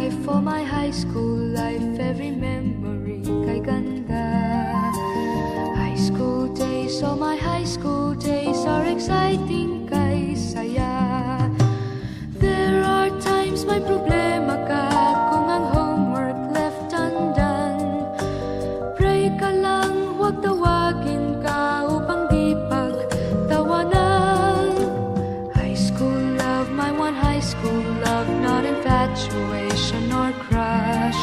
life, for my high school life, every memory kay ganda. High school days, oh my high school days are exciting kay saya. There are times may problema ka kung ang homework left undone. Pray ka lang, huwag tawagin ka upang di pagtawanan. High school love, my one high school love, not infatuation or crush.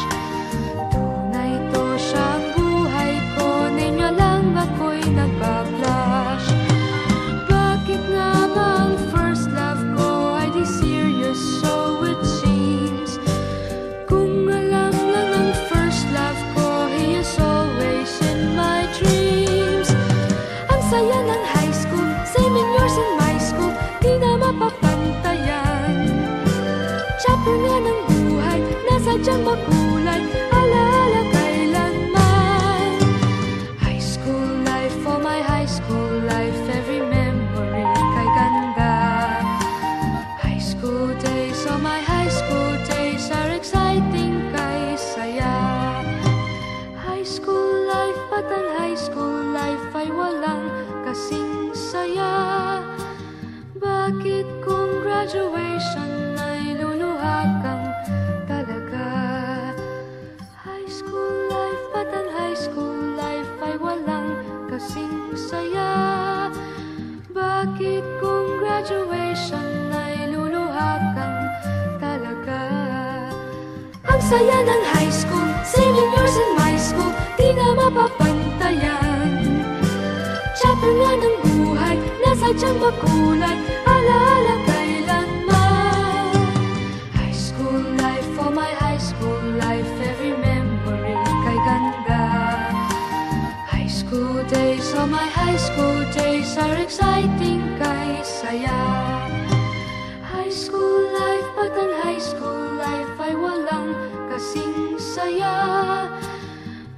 Tunay to siyang buhay ko, niya lang ako'y nagbablush. Bakit nga ba ang first love ko ay di serious, so it seems? Kung alam lang ang first love ko, he is always in my dreams. Ang saya ng high school, same in yours in my school, di na mapapantayan. Chapter nga ng buhay, nasadyang makulay, alaala kailanman. High school life, for my high school life, every memory kay ganda. High school days, oh my high school days are exciting kay saya. High school life, at ang high school life ay walang kasing saya. Bakit kung graduation ay luluha kang talaga? High school life, at ang high school life ay walang kasing saya. Bakit kung graduation ay luluha kang talaga? Ang saya ng high school, same in yours in my school, di na mapapantayan. Chapter nga ng buhay, nasadyang makulay, alaala kailanman. High school life, for my high school life, every memory kay ganda. High school days, oh my high school days are exciting kay saya. High school life, at ang high school life ay walang kasing saya.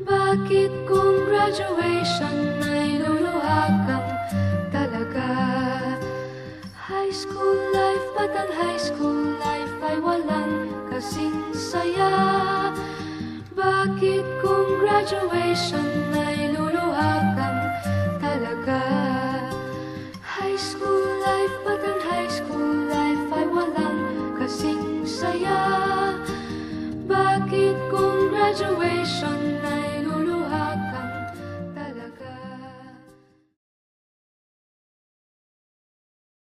Bakit kung graduation ay luluha kang talaga? High school life, at ang high school life ay walang kasing saya. Bakit kung graduation ay luluha kang talaga? High school life, at ang high school life ay walang kasing saya. Bakit kung graduation